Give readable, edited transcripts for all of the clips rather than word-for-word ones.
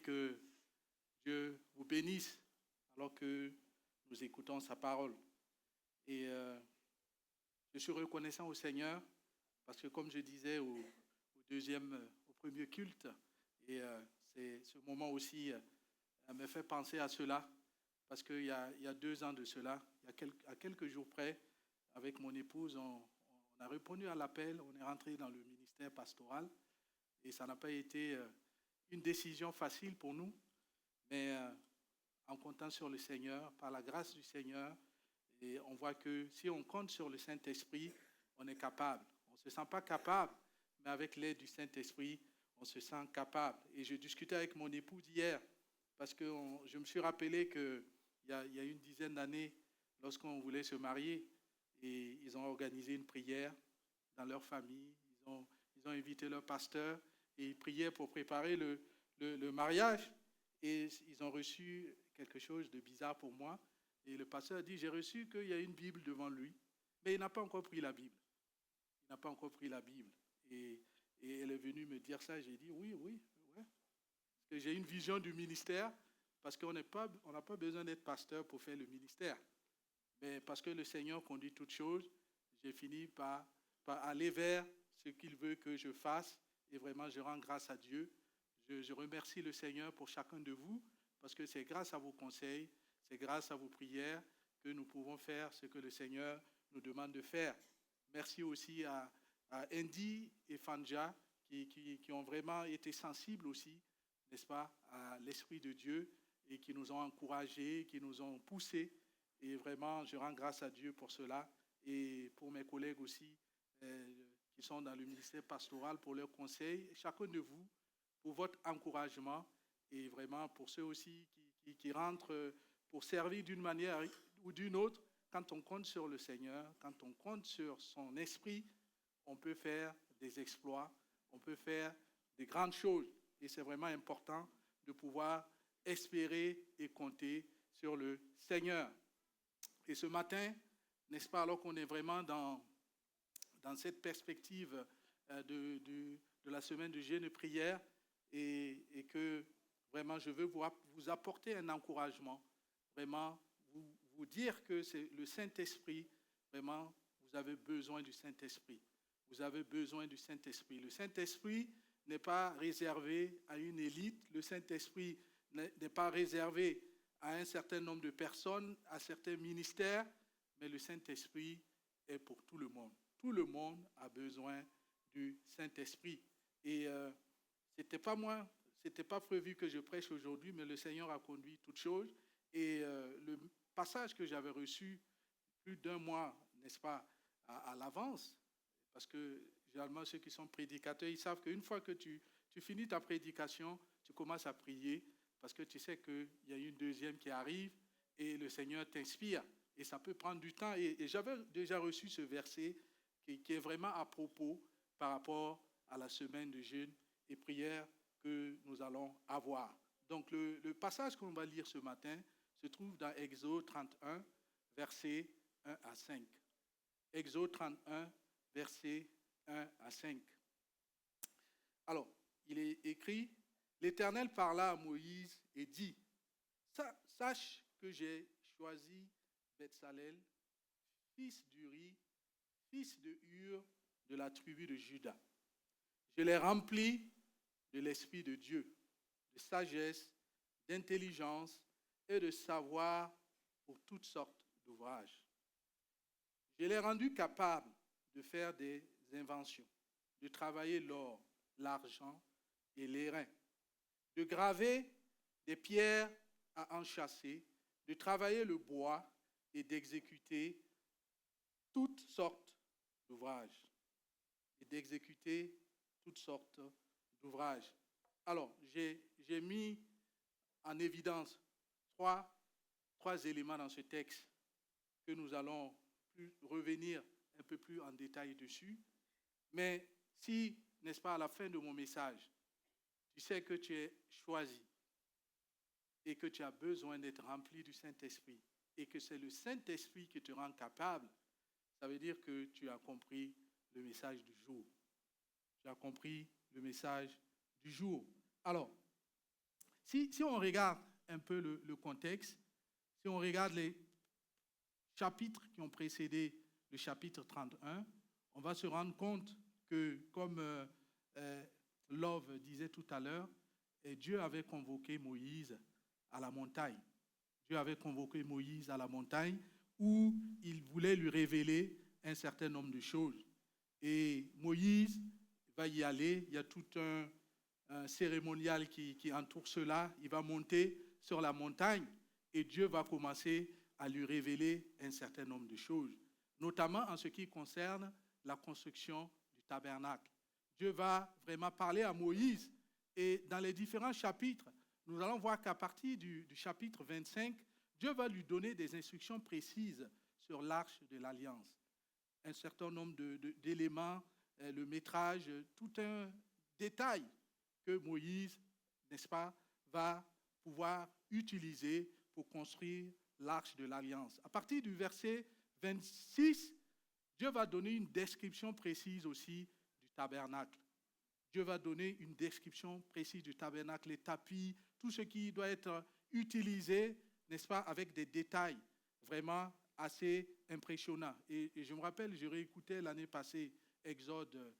Que Dieu vous bénisse alors que nous écoutons sa parole. Et je suis reconnaissant au Seigneur parce que, comme je disais au premier culte, et c'est ce moment aussi me fait penser à cela parce qu'il y a 2 ans de cela, à quelques jours près, avec mon épouse, on a répondu à l'appel, on est rentré dans le ministère pastoral et ça n'a pas été une décision facile pour nous, mais en comptant sur le Seigneur, par la grâce du Seigneur, et on voit que si on compte sur le Saint-Esprit, on est capable. On ne se sent pas capable, mais avec l'aide du Saint-Esprit, on se sent capable. Et je discutais avec mon épouse hier, parce que je me suis rappelé qu'il y a une dizaine d'années, lorsqu'on voulait se marier, et ils ont organisé une prière dans leur famille, ils ont invité leur pasteur, et ils priaient pour préparer le mariage. Et ils ont reçu quelque chose de bizarre pour moi. Et le pasteur a dit, j'ai reçu qu'il y a une Bible devant lui, mais il n'a pas encore pris la Bible. Il n'a pas encore pris la Bible. Et elle est venue me dire ça. J'ai dit, oui. Parce que j'ai une vision du ministère, parce qu'on n'a pas besoin d'être pasteur pour faire le ministère. Mais parce que le Seigneur conduit toutes choses, j'ai fini par aller vers ce qu'il veut que je fasse. Et vraiment, je rends grâce à Dieu. Je remercie le Seigneur pour chacun de vous, parce que c'est grâce à vos conseils, c'est grâce à vos prières que nous pouvons faire ce que le Seigneur nous demande de faire. Merci aussi à Andy et Fanja qui ont vraiment été sensibles aussi, n'est-ce pas, à l'Esprit de Dieu et qui nous ont encouragés, qui nous ont poussés. Et vraiment, je rends grâce à Dieu pour cela et pour mes collègues aussi qui sont dans le ministère pastoral pour leurs conseils. Chacun de vous, pour votre encouragement et vraiment pour ceux aussi qui rentrent pour servir d'une manière ou d'une autre. Quand on compte sur le Seigneur, quand on compte sur son esprit, on peut faire des exploits, on peut faire des grandes choses. Et c'est vraiment important de pouvoir espérer et compter sur le Seigneur. Et ce matin, n'est-ce pas, alors qu'on est vraiment dans cette perspective de la semaine de jeûne et prière, et que vraiment je veux vous apporter un encouragement, vraiment vous dire que c'est le Saint-Esprit, vraiment vous avez besoin du Saint-Esprit. Vous avez besoin du Saint-Esprit. Le Saint-Esprit n'est pas réservé à une élite, le Saint-Esprit n'est pas réservé à un certain nombre de personnes, à certains ministères, mais le Saint-Esprit est pour tout le monde. Tout le monde a besoin du Saint-Esprit. Et c'était pas prévu que je prêche aujourd'hui, mais le Seigneur a conduit toutes choses. Et le passage que j'avais reçu plus d'1 mois, n'est-ce pas, à l'avance, parce que généralement ceux qui sont prédicateurs, ils savent qu'une fois que tu finis ta prédication, tu commences à prier, parce que tu sais qu'il y a une deuxième qui arrive et le Seigneur t'inspire. Et ça peut prendre du temps. Et j'avais déjà reçu ce verset qui est vraiment à propos par rapport à la semaine de jeûne et prière que nous allons avoir. Donc le passage qu'on va lire ce matin se trouve dans Exode 31, versets 1 à 5. Exode 31, versets 1 à 5. Alors, il est écrit, l'Éternel parla à Moïse et dit, sache que j'ai choisi Betsalel, fils d'Uri, fils de Hur, de la tribu de Juda. Je l'ai rempli de l'Esprit de Dieu, de sagesse, d'intelligence et de savoir pour toutes sortes d'ouvrages. Je l'ai rendu capable de faire des inventions, de travailler l'or, l'argent et l'airain, de graver des pierres à enchâsser, de travailler le bois et d'exécuter toutes sortes d'ouvrages. Alors, j'ai mis en évidence trois éléments dans ce texte que nous allons revenir un peu plus en détail dessus. Mais si, n'est-ce pas, à la fin de mon message, tu sais que tu es choisi et que tu as besoin d'être rempli du Saint-Esprit et que c'est le Saint-Esprit qui te rend capable, ça veut dire que tu as compris le message du jour. Tu as compris le message du jour. Alors, si on regarde un peu le contexte, si on regarde les chapitres qui ont précédé le chapitre 31, on va se rendre compte que, comme Love disait tout à l'heure, Dieu avait convoqué Moïse à la montagne. Dieu avait convoqué Moïse à la montagne où il voulait lui révéler un certain nombre de choses. Et Moïse va y aller, il y a tout un cérémonial qui entoure cela. Il va monter sur la montagne et Dieu va commencer à lui révéler un certain nombre de choses, notamment en ce qui concerne la construction du tabernacle. Dieu va vraiment parler à Moïse et dans les différents chapitres, nous allons voir qu'à partir du chapitre 25, Dieu va lui donner des instructions précises sur l'arche de l'Alliance. Un certain nombre d'éléments, le métrage, tout un détail que Moïse, n'est-ce pas, va pouvoir utiliser pour construire l'arche de l'Alliance. À partir du verset 26, Dieu va donner une description précise aussi du tabernacle. Dieu va donner une description précise du tabernacle, les tapis, tout ce qui doit être utilisé, n'est-ce pas, avec des détails vraiment assez impressionnants. Et je me rappelle, je réécoutais l'année passée Exode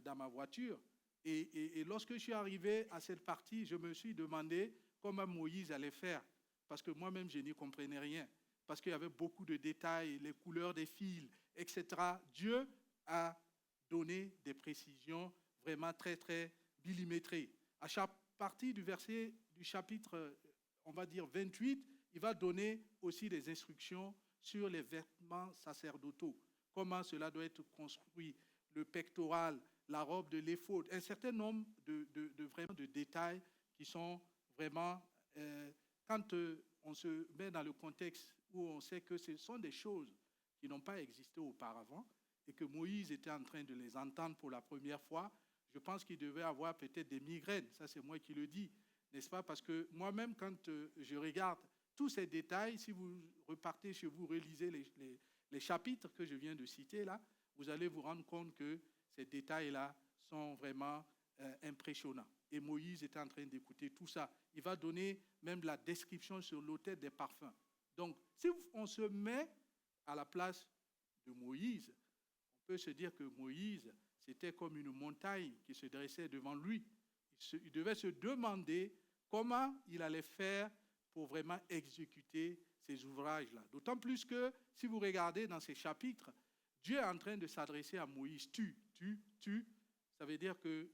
dans ma voiture. Et lorsque je suis arrivé à cette partie, je me suis demandé comment Moïse allait faire. Parce que moi-même, je n'y comprenais rien. Parce qu'il y avait beaucoup de détails, les couleurs des fils, etc. Dieu a donné des précisions vraiment très, très millimétrées. À chaque partie du verset du chapitre, on va dire 28, il va donner aussi des instructions sur les vêtements sacerdotaux. Comment cela doit être construit, le pectoral, la robe de l'éphod, un certain nombre vraiment de détails qui sont vraiment, quand on se met dans le contexte où on sait que ce sont des choses qui n'ont pas existé auparavant et que Moïse était en train de les entendre pour la première fois, je pense qu'il devait avoir peut-être des migraines. Ça, c'est moi qui le dis, n'est-ce pas? Parce que moi-même, quand je regarde tous ces détails, si vous repartez chez vous, relisez les chapitres que je viens de citer là, vous allez vous rendre compte que ces détails-là sont vraiment impressionnants. Et Moïse était en train d'écouter tout ça. Il va donner même la description sur l'autel des parfums. Donc, si on se met à la place de Moïse, on peut se dire que Moïse, c'était comme une montagne qui se dressait devant lui. Il devait se demander comment il allait faire pour vraiment exécuter ces ouvrages-là. D'autant plus que, si vous regardez dans ces chapitres, Dieu est en train de s'adresser à Moïse. Tu. Ça veut dire que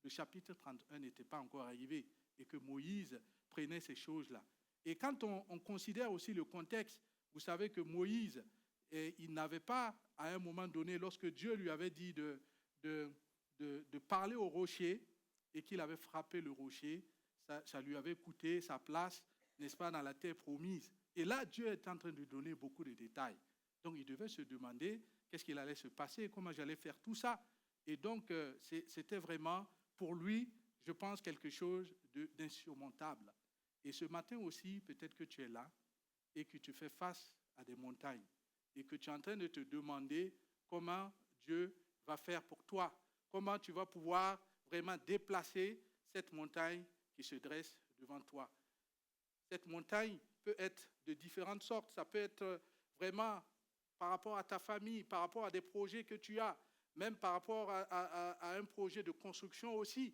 le chapitre 31 n'était pas encore arrivé et que Moïse prenait ces choses-là. Et quand on considère aussi le contexte, vous savez que Moïse, il n'avait pas, à un moment donné, lorsque Dieu lui avait dit de parler au rocher et qu'il avait frappé le rocher, ça lui avait coûté sa place, n'est-ce pas, dans la terre promise. Et là, Dieu est en train de donner beaucoup de détails. Donc, il devait se demander qu'est-ce qu'il allait se passer, comment j'allais faire tout ça. Et donc, c'était vraiment, pour lui, je pense, quelque chose d'insurmontable. Et ce matin aussi, peut-être que tu es là et que tu fais face à des montagnes et que tu es en train de te demander comment Dieu va faire pour toi, comment tu vas pouvoir vraiment déplacer cette montagne qui se dresse devant toi. Cette montagne peut être de différentes sortes. Ça peut être vraiment par rapport à ta famille, par rapport à des projets que tu as, même par rapport à un projet de construction aussi,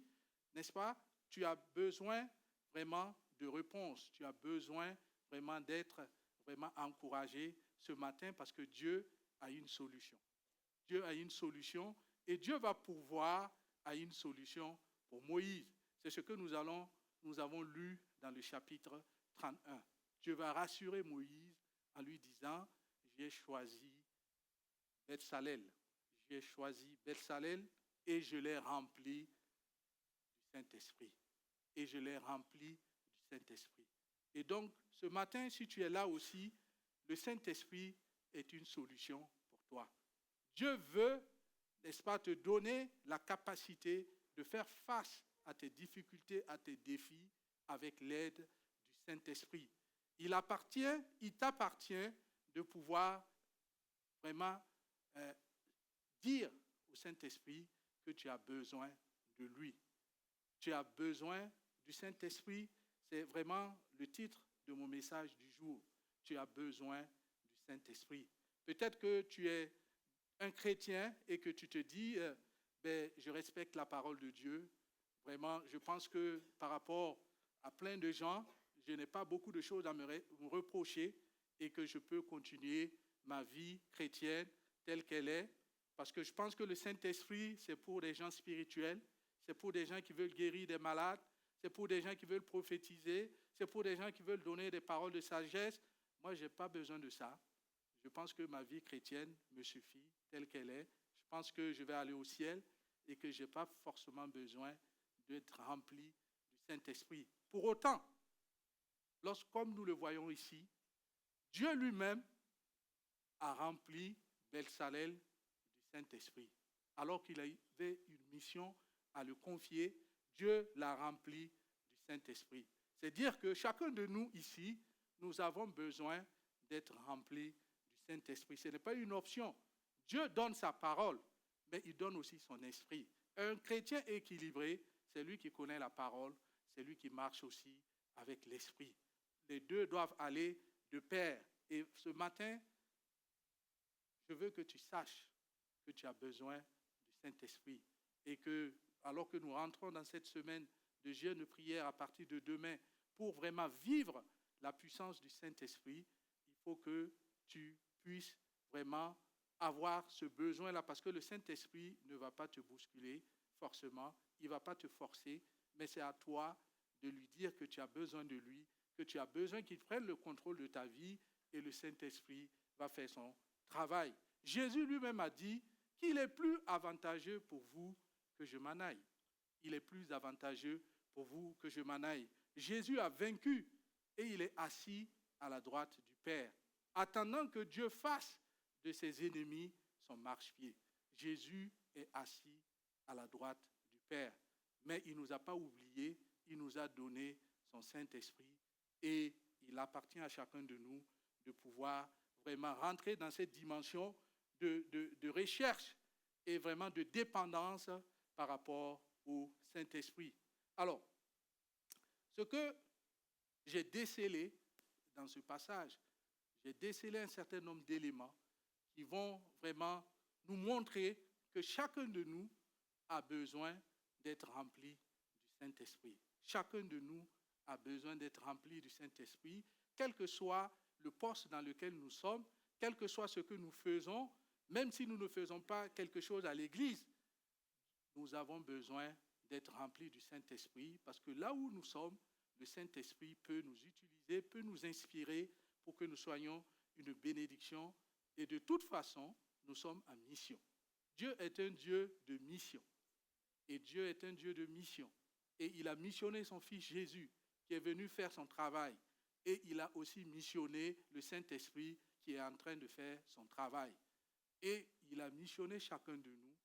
n'est-ce pas? Tu as besoin vraiment de réponses. Tu as besoin vraiment d'être vraiment encouragé ce matin parce que Dieu a une solution. Dieu a une solution et Dieu va pourvoir à une solution pour Moïse. C'est ce que nous avons lu dans le chapitre 31. Dieu va rassurer Moïse en lui disant, j'ai choisi Beth-Salel. J'ai choisi Beth-Salel et je l'ai rempli du Saint-Esprit. Et je l'ai rempli du Saint-Esprit. Et donc, ce matin, si tu es là aussi, le Saint-Esprit est une solution pour toi. Dieu veut, n'est-ce pas, te donner la capacité de faire face à tes difficultés, à tes défis, avec l'aide du Saint-Esprit. Il t'appartient de pouvoir vraiment dire Saint-Esprit que tu as besoin de lui. Tu as besoin du Saint-Esprit. C'est vraiment le titre de mon message du jour. Tu as besoin du Saint-Esprit. Peut-être que tu es un chrétien et que tu te dis, je respecte la parole de Dieu. Vraiment, je pense que par rapport à plein de gens, je n'ai pas beaucoup de choses à me reprocher et que je peux continuer ma vie chrétienne telle qu'elle est. Parce que je pense que le Saint-Esprit, c'est pour des gens spirituels, c'est pour des gens qui veulent guérir des malades, c'est pour des gens qui veulent prophétiser, c'est pour des gens qui veulent donner des paroles de sagesse. Moi, je n'ai pas besoin de ça. Je pense que ma vie chrétienne me suffit telle qu'elle est. Je pense que je vais aller au ciel et que je n'ai pas forcément besoin d'être rempli du Saint-Esprit. Pour autant, comme nous le voyons ici, Dieu lui-même a rempli Belsalel du Saint-Esprit. Alors qu'il avait une mission à le confier, Dieu l'a rempli du Saint-Esprit. C'est dire que chacun de nous ici, nous avons besoin d'être remplis du Saint-Esprit. Ce n'est pas une option. Dieu donne sa parole, mais il donne aussi son esprit. Un chrétien équilibré, c'est lui qui connaît la parole, c'est lui qui marche aussi avec l'esprit. Les deux doivent aller de pair. Et ce matin, je veux que tu saches que tu as besoin du Saint-Esprit et que, alors que nous rentrons dans cette semaine de jeûne de prière à partir de demain, pour vraiment vivre la puissance du Saint-Esprit, il faut que tu puisses vraiment avoir ce besoin-là, parce que le Saint-Esprit ne va pas te bousculer forcément, il ne va pas te forcer, mais c'est à toi de lui dire que tu as besoin de lui, que tu as besoin qu'il prenne le contrôle de ta vie, et le Saint-Esprit va faire son travail. Jésus lui-même a dit qu'il est plus avantageux pour vous que je m'en aille. Il est plus avantageux pour vous que je m'en aille. Jésus a vaincu et il est assis à la droite du Père, attendant que Dieu fasse de ses ennemis son marchepied. Jésus est assis à la droite du Père. Mais il ne nous a pas oubliés, il nous a donné son Saint-Esprit et il appartient à chacun de nous de pouvoir vraiment rentrer dans cette dimension de recherche et vraiment de dépendance par rapport au Saint-Esprit. Alors, ce que j'ai décelé dans ce passage, j'ai décelé un certain nombre d'éléments qui vont vraiment nous montrer que chacun de nous a besoin d'être rempli du Saint-Esprit. Chacun de nous a besoin d'être rempli du Saint-Esprit, quel que soit le poste dans lequel nous sommes, quel que soit ce que nous faisons, même si nous ne faisons pas quelque chose à l'église, nous avons besoin d'être remplis du Saint-Esprit, parce que là où nous sommes, le Saint-Esprit peut nous utiliser, peut nous inspirer pour que nous soyons une bénédiction. Et de toute façon, nous sommes en mission. Dieu est un Dieu de mission. Et Dieu est un Dieu de mission. Et il a missionné son Fils Jésus, qui est venu faire son travail. Et il a aussi missionné le Saint-Esprit, qui est en train de faire son travail. Et il a missionné chacun de nous,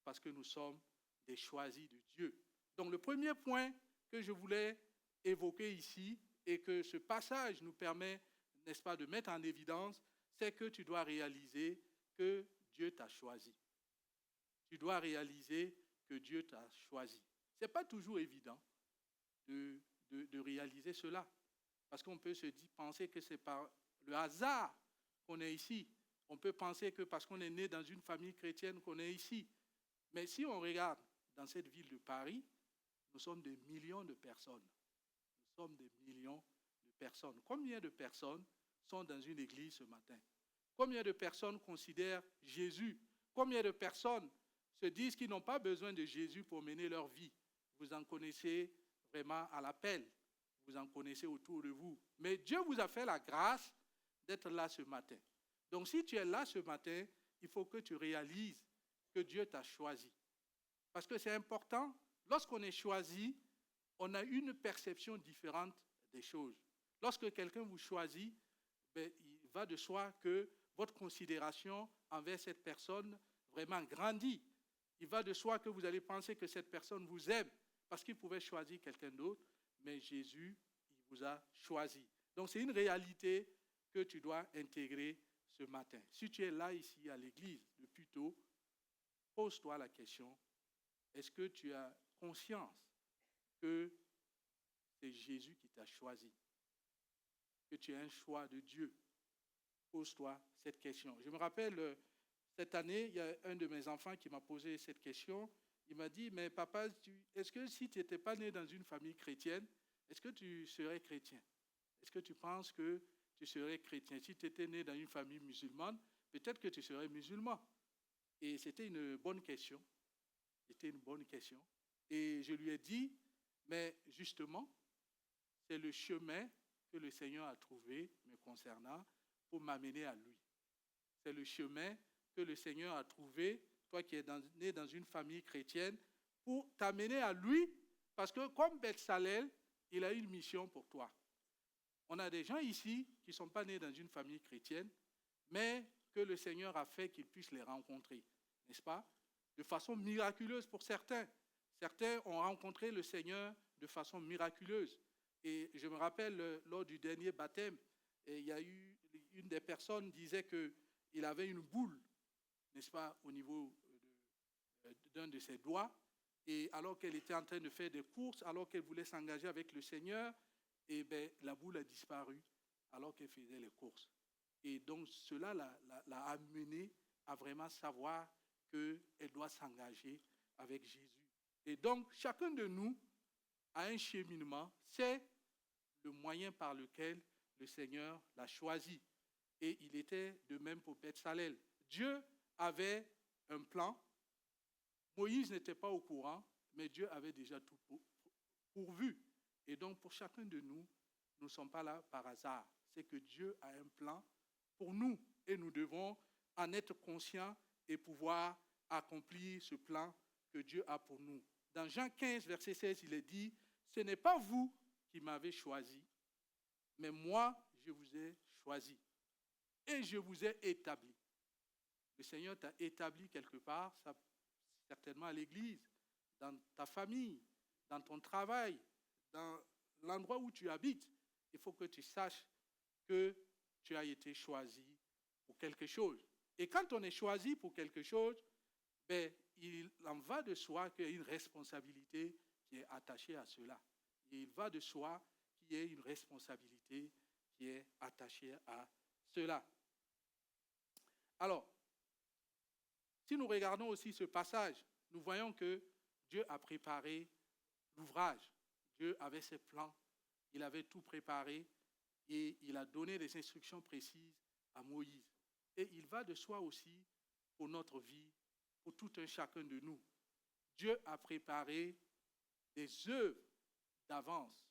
parce que nous sommes des choisis de Dieu. Donc le premier point que je voulais évoquer ici, et que ce passage nous permet, n'est-ce pas, de mettre en évidence, c'est que tu dois réaliser que Dieu t'a choisi. Tu dois réaliser que Dieu t'a choisi. Ce n'est pas toujours évident de réaliser cela. Parce qu'on peut se penser que c'est par le hasard qu'on est ici. On peut penser que parce qu'on est né dans une famille chrétienne qu'on est ici. Mais si on regarde dans cette ville de Paris, nous sommes des millions de personnes. Nous sommes des millions de personnes. Combien de personnes sont dans une église ce matin? Combien de personnes considèrent Jésus? Combien de personnes se disent qu'ils n'ont pas besoin de Jésus pour mener leur vie? Vous en connaissez vraiment à l'appel. Vous en connaissez autour de vous. Mais Dieu vous a fait la grâce d'être là ce matin. Donc si tu es là ce matin, il faut que tu réalises que Dieu t'a choisi. Parce que c'est important, lorsqu'on est choisi, on a une perception différente des choses. Lorsque quelqu'un vous choisit, il va de soi que votre considération envers cette personne vraiment grandit. Il va de soi que vous allez penser que cette personne vous aime parce qu'il pouvait choisir quelqu'un d'autre, mais Jésus, il vous a choisi. Donc c'est une réalité que tu dois intégrer ce matin. Si tu es là ici à l'église depuis tôt, il pose-toi la question, est-ce que tu as conscience que c'est Jésus qui t'a choisi, que tu es un choix de Dieu? Pose-toi cette question. Je me rappelle, cette année, il y a un de mes enfants qui m'a posé cette question. Il m'a dit, mais papa, est-ce que si tu n'étais pas né dans une famille chrétienne, est-ce que tu serais chrétien? Est-ce que tu penses que tu serais chrétien? Si tu étais né dans une famille musulmane, peut-être que tu serais musulman. Et c'était une bonne question. C'était une bonne question. Et je lui ai dit, mais justement, c'est le chemin que le Seigneur a trouvé me concernant pour m'amener à lui. C'est le chemin que le Seigneur a trouvé, toi qui es né dans une famille chrétienne, pour t'amener à lui, parce que comme Betsalel, il a une mission pour toi. On a des gens ici qui ne sont pas nés dans une famille chrétienne, mais que le Seigneur a fait qu'ils puissent les rencontrer, n'est-ce pas? De façon miraculeuse pour certains. Certains ont rencontré le Seigneur de façon miraculeuse. Et je me rappelle, lors du dernier baptême, il y a eu une des personnes qui disait qu'il avait une boule, n'est-ce pas, au niveau d'un de ses doigts. Et alors qu'elle était en train de faire des courses, alors qu'elle voulait s'engager avec le Seigneur, et bien, la boule a disparu alors qu'elle faisait les courses. Et donc, cela l'a amenée à vraiment savoir qu'elle doit s'engager avec Jésus. Et donc, chacun de nous a un cheminement. C'est le moyen par lequel le Seigneur l'a choisi. Et il était de même pour Betsalel. Dieu avait un plan. Moïse n'était pas au courant, mais Dieu avait déjà tout pourvu. Et donc, pour chacun de nous, nous ne sommes pas là par hasard. C'est que Dieu a un plan pour nous et nous devons en être conscients et pouvoir accomplir ce plan que Dieu a pour nous. Dans Jean 15, verset 16, il est dit, « Ce n'est pas vous qui m'avez choisi, mais moi, je vous ai choisi et je vous ai établi. » Le Seigneur t'a établi quelque part, certainement à l'église, dans ta famille, dans ton travail, dans l'endroit où tu habites. Il faut que tu saches que tu as été choisi pour quelque chose. Et quand on est choisi pour quelque chose, ben, il en va de soi qu'il y a une responsabilité qui est attachée à cela. Et il va de soi qu'il y ait une responsabilité qui est attachée à cela. Alors, si nous regardons aussi ce passage, nous voyons que Dieu a préparé l'ouvrage. Dieu avait ses plans, il avait tout préparé et il a donné des instructions précises à Moïse. Et il va de soi aussi pour notre vie, pour tout un chacun de nous. Dieu a préparé des œuvres d'avance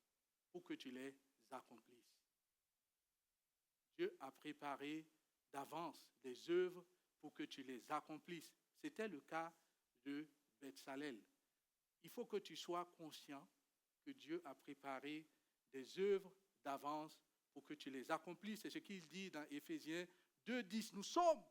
pour que tu les accomplisses. Dieu a préparé d'avance des œuvres pour que tu les accomplisses. C'était le cas de Betsalel. Il faut que tu sois conscient que Dieu a préparé des œuvres d'avance pour que tu les accomplisses. C'est ce qu'il dit dans Éphésiens 2:10. Nous sommes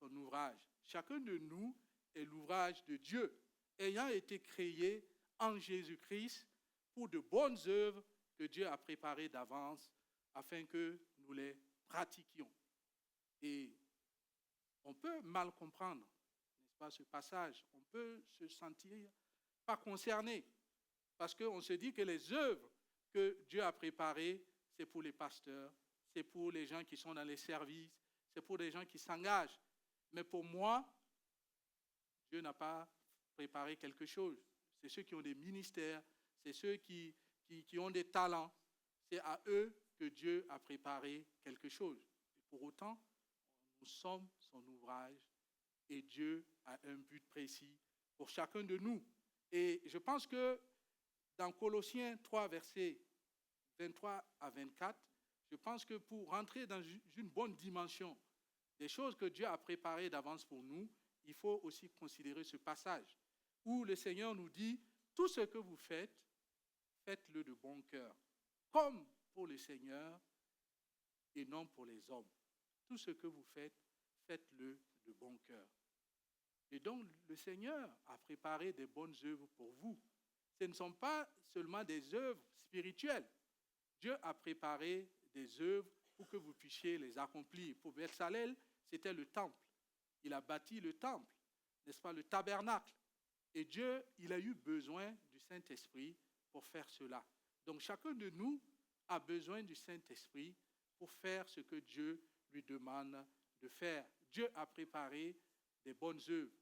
son ouvrage. Chacun de nous est l'ouvrage de Dieu, ayant été créé en Jésus-Christ pour de bonnes œuvres que Dieu a préparées d'avance afin que nous les pratiquions. Et on peut mal comprendre, n'est-ce pas, ce passage. On peut se sentir pas concerné parce qu'on se dit que les œuvres que Dieu a préparées, c'est pour les pasteurs, c'est pour les gens qui sont dans les services, c'est pour les gens qui s'engagent. Mais pour moi, Dieu n'a pas préparé quelque chose. C'est ceux qui ont des ministères, c'est ceux qui ont des talents. C'est à eux que Dieu a préparé quelque chose. Et pour autant, nous sommes son ouvrage et Dieu a un but précis pour chacun de nous. Et je pense que dans Colossiens 3, versets 23 à 24, je pense que pour rentrer dans une bonne dimension des choses que Dieu a préparées d'avance pour nous, il faut aussi considérer ce passage où le Seigneur nous dit, tout ce que vous faites, faites-le de bon cœur, comme pour le Seigneur et non pour les hommes. Tout ce que vous faites, faites-le de bon cœur. Et donc, le Seigneur a préparé des bonnes œuvres pour vous. Ce ne sont pas seulement des œuvres spirituelles. Dieu a préparé des œuvres pour que vous puissiez les accomplir. Pour Betsalel, c'était le temple. Il a bâti le temple. n'est-ce pas, le tabernacle. Et Dieu, il a eu besoin du Saint-Esprit pour faire cela. Donc chacun de nous a besoin du Saint-Esprit pour faire ce que Dieu lui demande de faire. Dieu a préparé des bonnes œuvres.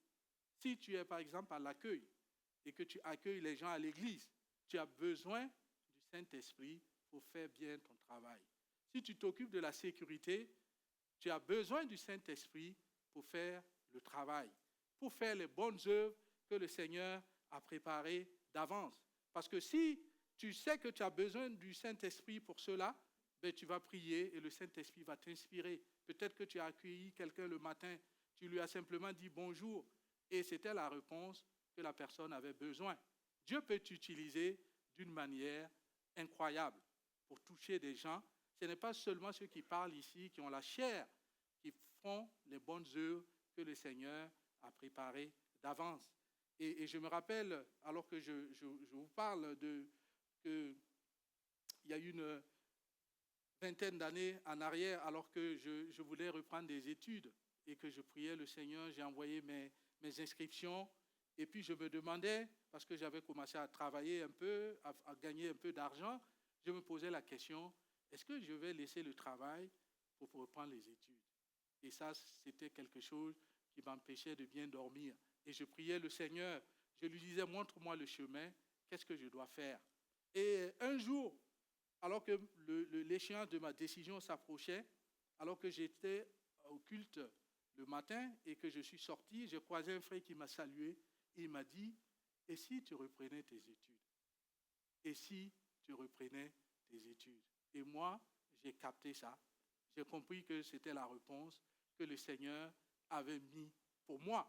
Si tu es par exemple à l'accueil et que tu accueilles les gens à l'église, tu as besoin du Saint-Esprit pour faire bien ton travail. Si tu t'occupes de la sécurité, tu as besoin du Saint-Esprit pour faire le travail, pour faire les bonnes œuvres que le Seigneur a préparées d'avance. Parce que si tu sais que tu as besoin du Saint-Esprit pour cela, ben tu vas prier et le Saint-Esprit va t'inspirer. Peut-être que tu as accueilli quelqu'un le matin, tu lui as simplement dit bonjour et c'était la réponse que la personne avait besoin. Dieu peut t'utiliser d'une manière incroyable pour toucher des gens. Ce n'est pas seulement ceux qui parlent ici, qui ont la chair, qui font les bonnes œuvres que le Seigneur a préparées d'avance. Et je me rappelle, alors que je vous parle qu'il y a une vingtaine d'années en arrière, alors que je voulais reprendre des études et que je priais le Seigneur, j'ai envoyé mes inscriptions et puis je me demandais, parce que j'avais commencé à travailler un peu, à gagner un peu d'argent, je me posais la question, est-ce que je vais laisser le travail pour reprendre les études? Et ça, c'était quelque chose qui m'empêchait de bien dormir. Et je priais le Seigneur, je lui disais, montre-moi le chemin, qu'est-ce que je dois faire? Et un jour, alors que l'échéance de ma décision s'approchait, alors que j'étais au culte le matin et que je suis sorti, j'ai croisé un frère qui m'a salué et il m'a dit, et si tu reprenais tes études? Et si tu reprenais tes études? Et moi, j'ai capté ça. J'ai compris que c'était la réponse que le Seigneur avait mis pour moi.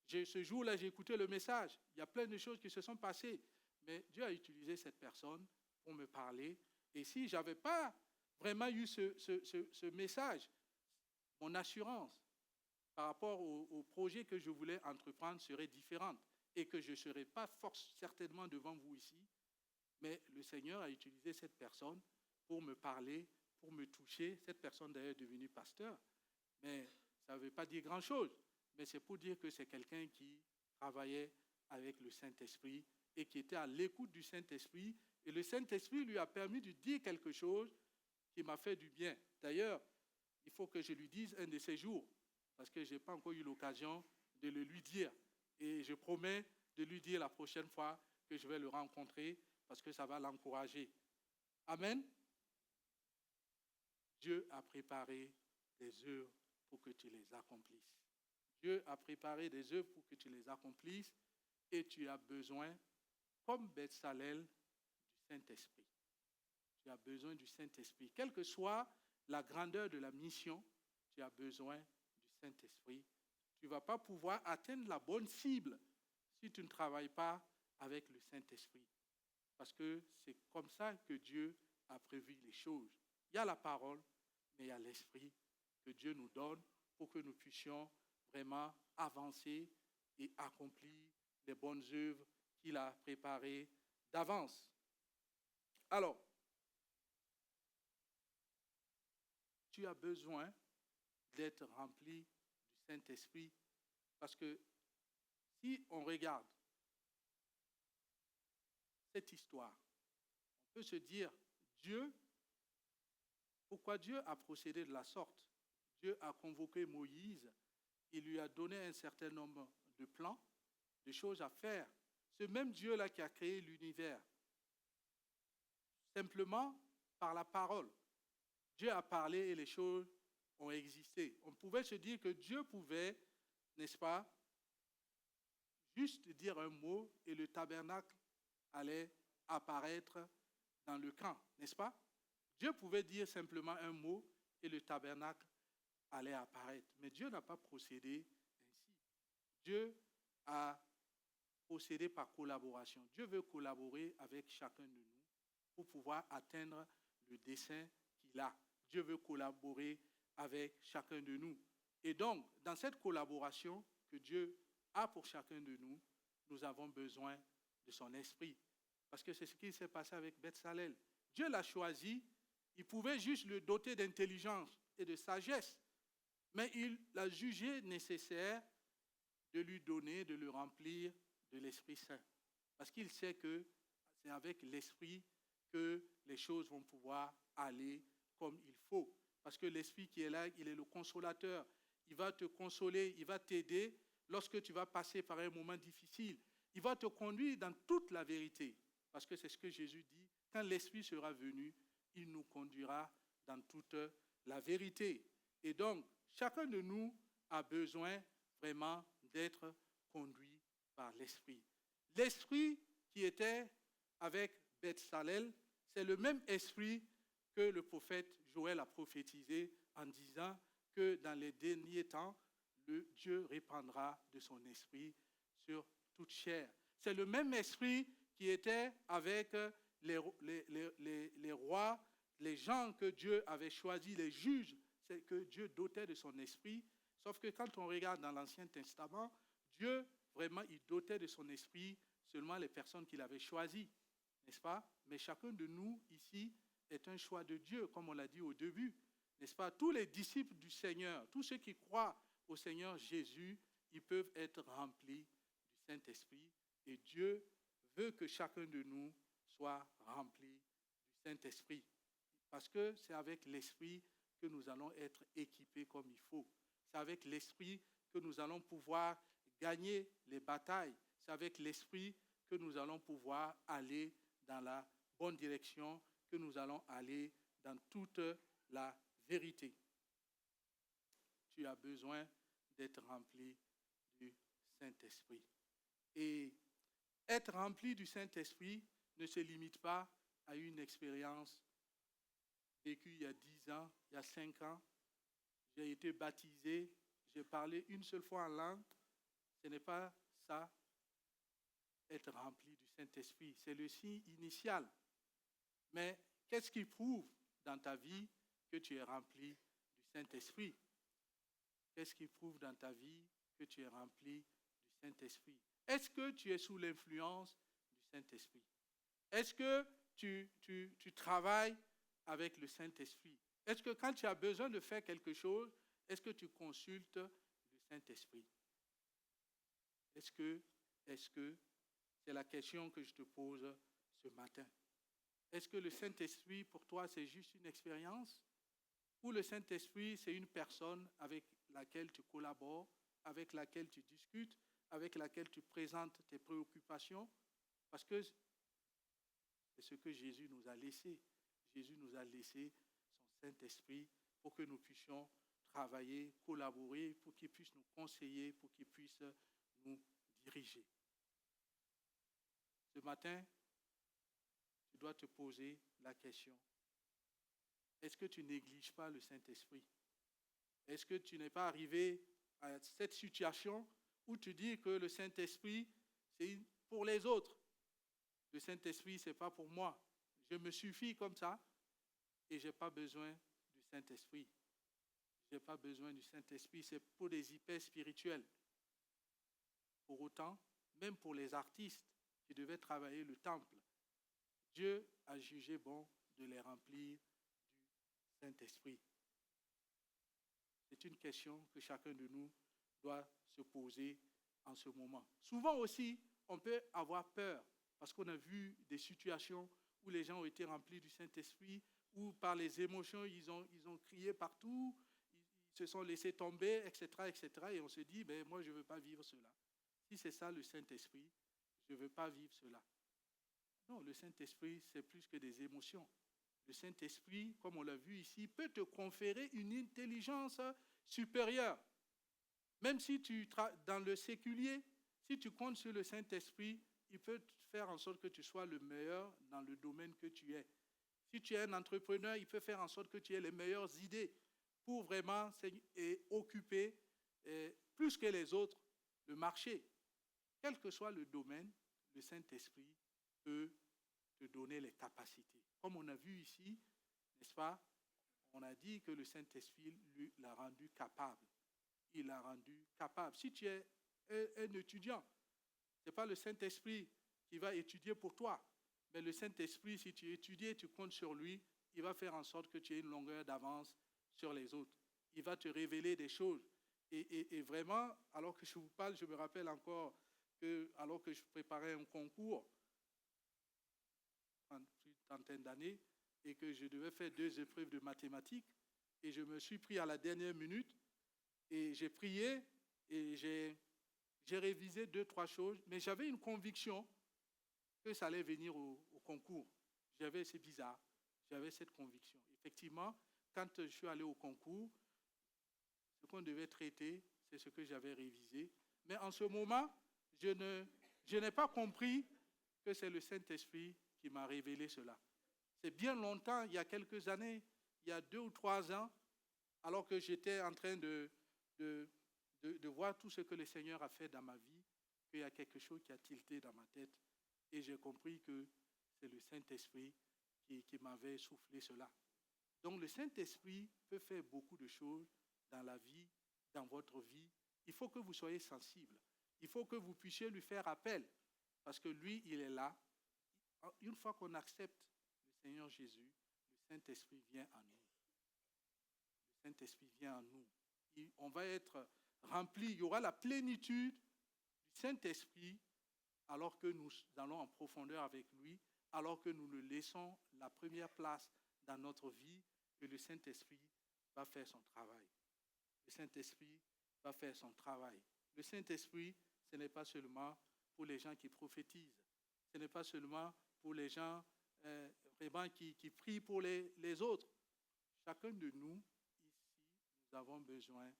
Ce jour-là, j'ai écouté le message. Il y a plein de choses qui se sont passées. Mais Dieu a utilisé cette personne pour me parler. Et si je n'avais pas vraiment eu ce message, mon assurance par rapport au projet que je voulais entreprendre serait différente et que je ne serais pas certainement devant vous ici. Mais le Seigneur a utilisé cette personne pour me parler, pour me toucher. Cette personne d'ailleurs est devenue pasteur. Mais ça ne veut pas dire grand-chose. Mais c'est pour dire que c'est quelqu'un qui travaillait avec le Saint-Esprit et qui était à l'écoute du Saint-Esprit. Et le Saint-Esprit lui a permis de dire quelque chose qui m'a fait du bien. D'ailleurs, il faut que je lui dise un de ces jours, parce que je n'ai pas encore eu l'occasion de le lui dire. Et je promets de lui dire la prochaine fois que je vais le rencontrer, parce que ça va l'encourager. Amen. Dieu a préparé des œuvres pour que tu les accomplisses. Dieu a préparé des œuvres pour que tu les accomplisses et tu as besoin, comme Bethsalel, du Saint-Esprit. Tu as besoin du Saint-Esprit. Quelle que soit la grandeur de la mission, tu as besoin du Saint-Esprit. Tu ne vas pas pouvoir atteindre la bonne cible si tu ne travailles pas avec le Saint-Esprit. Parce que c'est comme ça que Dieu a prévu les choses. Il y a la parole, mais il y a l'Esprit que Dieu nous donne pour que nous puissions vraiment avancer et accomplir les bonnes œuvres qu'il a préparées d'avance. Alors, tu as besoin d'être rempli du Saint-Esprit parce que si on regarde cette histoire, on peut se dire, pourquoi Dieu a procédé de la sorte? Dieu a convoqué Moïse, il lui a donné un certain nombre de plans, de choses à faire. Ce même Dieu-là qui a créé l'univers, simplement par la parole. Dieu a parlé et les choses ont existé. On pouvait se dire que Dieu pouvait, n'est-ce pas, juste dire un mot et le tabernacle allait apparaître dans le camp, n'est-ce pas? Dieu pouvait dire simplement un mot et le tabernacle allait apparaître. Mais Dieu n'a pas procédé ainsi. Dieu a procédé par collaboration. Dieu veut collaborer avec chacun de nous pour pouvoir atteindre le dessein qu'il a. Dieu veut collaborer avec chacun de nous. Et donc, dans cette collaboration que Dieu a pour chacun de nous, nous avons besoin de son esprit. Parce que c'est ce qui s'est passé avec Bethsalel. Dieu l'a choisi, il pouvait juste le doter d'intelligence et de sagesse, mais il a jugé nécessaire de lui donner, de le remplir de l'Esprit Saint. Parce qu'il sait que c'est avec l'Esprit que les choses vont pouvoir aller comme il faut. Parce que l'Esprit qui est là, il est le consolateur. Il va te consoler, il va t'aider lorsque tu vas passer par un moment difficile. Il va te conduire dans toute la vérité. Parce que c'est ce que Jésus dit. Quand l'Esprit sera venu, il nous conduira dans toute la vérité. Et donc, chacun de nous a besoin vraiment d'être conduit par l'Esprit. L'Esprit qui était avec Beth-Salel, c'est le même esprit que le prophète Joël a prophétisé en disant que dans les derniers temps, le Dieu répandra de son esprit sur toute chair. C'est le même esprit qui était avec les rois, les gens que Dieu avait choisis, les juges, c'est que Dieu dotait de son esprit. Sauf que quand on regarde dans l'Ancien Testament, Dieu, vraiment, il dotait de son esprit seulement les personnes qu'il avait choisies, n'est-ce pas? Mais chacun de nous, ici, est un choix de Dieu, comme on l'a dit au début, n'est-ce pas? Tous les disciples du Seigneur, tous ceux qui croient au Seigneur Jésus, ils peuvent être remplis du Saint-Esprit. Et Dieu veut que chacun de nous soit rempli du Saint-Esprit. Parce que c'est avec l'Esprit que nous allons être équipés comme il faut. C'est avec l'Esprit que nous allons pouvoir gagner les batailles. C'est avec l'Esprit que nous allons pouvoir aller dans la bonne direction, que nous allons aller dans toute la vérité. Tu as besoin d'être rempli du Saint-Esprit. Et être rempli du Saint-Esprit ne se limite pas à une expérience vécue il y a 10 ans, il y a 5 ans. J'ai été baptisé, j'ai parlé une seule fois en langue. Ce n'est pas ça, être rempli du Saint-Esprit. C'est le signe initial. Mais qu'est-ce qui prouve dans ta vie que tu es rempli du Saint-Esprit? Qu'est-ce qui prouve dans ta vie que tu es rempli du Saint-Esprit? Est-ce que tu es sous l'influence du Saint-Esprit? Est-ce que tu travailles avec le Saint-Esprit? Est-ce que quand tu as besoin de faire quelque chose, est-ce que tu consultes le Saint-Esprit? Est-ce que c'est la question que je te pose ce matin? Est-ce que le Saint-Esprit, pour toi, c'est juste une expérience? Ou le Saint-Esprit, c'est une personne avec laquelle tu collabores, avec laquelle tu discutes, avec laquelle tu présentes tes préoccupations? Parce que c'est ce que Jésus nous a laissé. Jésus nous a laissé son Saint-Esprit pour que nous puissions travailler, collaborer, pour qu'il puisse nous conseiller, pour qu'il puisse nous diriger. Ce matin, tu dois te poser la question. Est-ce que tu négliges pas le Saint-Esprit? Est-ce que tu n'es pas arrivé à cette situation où tu dis que le Saint-Esprit, c'est pour les autres? Le Saint-Esprit, ce n'est pas pour moi. Je me suffis comme ça et je n'ai pas besoin du Saint-Esprit. Je n'ai pas besoin du Saint-Esprit, c'est pour des hyper spirituels. Pour autant, même pour les artistes qui devaient travailler le temple, Dieu a jugé bon de les remplir du Saint-Esprit. C'est une question que chacun de nous doit se poser en ce moment. Souvent aussi, on peut avoir peur parce qu'on a vu des situations où les gens ont été remplis du Saint-Esprit, où par les émotions, ils ont crié partout, ils se sont laissés tomber, etc., etc. Et on se dit, ben, moi, je ne veux pas vivre cela. Si c'est ça le Saint-Esprit, je ne veux pas vivre cela. Non, le Saint-Esprit, c'est plus que des émotions. Le Saint-Esprit, comme on l'a vu ici, peut te conférer une intelligence supérieure. Même si dans le séculier, si tu comptes sur le Saint-Esprit, il peut faire en sorte que tu sois le meilleur dans le domaine que tu es. Si tu es un entrepreneur, il peut faire en sorte que tu aies les meilleures idées pour vraiment occuper plus que les autres le marché. Quel que soit le domaine, le Saint-Esprit peut te donner les capacités. Comme on a vu ici, n'est-ce pas? On a dit que le Saint-Esprit l'a rendu capable. Il l'a rendu capable. Si tu es un étudiant, ce n'est pas le Saint-Esprit qui va étudier pour toi. Mais le Saint-Esprit, si tu étudies et tu comptes sur lui, il va faire en sorte que tu aies une longueur d'avance sur les autres. Il va te révéler des choses. Et vraiment, alors que je vous parle, je me rappelle encore que, alors que je préparais un concours, en plus de trentaine d'années, et que je devais faire 2 épreuves de mathématiques, et je me suis pris à la dernière minute, et j'ai prié, et j'ai révisé 2, 3 choses, mais j'avais une conviction que ça allait venir au concours. C'est bizarre, j'avais cette conviction. Effectivement, quand je suis allé au concours, ce qu'on devait traiter, c'est ce que j'avais révisé. Mais en ce moment, je n'ai pas compris que c'est le Saint-Esprit qui m'a révélé cela. C'est bien longtemps, il y a quelques années, il y a 2 ou 3 ans, alors que j'étais en train de voir tout ce que le Seigneur a fait dans ma vie, qu'il y a quelque chose qui a tilté dans ma tête. Et j'ai compris que c'est le Saint-Esprit qui m'avait soufflé cela. Donc le Saint-Esprit peut faire beaucoup de choses dans la vie, dans votre vie. Il faut que vous soyez sensible. Il faut que vous puissiez lui faire appel. Parce que lui, il est là. Une fois qu'on accepte le Seigneur Jésus, le Saint-Esprit vient en nous. Le Saint-Esprit vient en nous. On va être rempli. Il y aura la plénitude du Saint-Esprit alors que nous allons en profondeur avec lui, alors que nous le laissons la première place dans notre vie, et le Saint-Esprit va faire son travail. Le Saint-Esprit va faire son travail. Le Saint-Esprit, ce n'est pas seulement pour les gens qui prophétisent. Ce n'est pas seulement pour les gens vraiment qui prient pour les autres. Chacun de nous, ici, nous avons besoin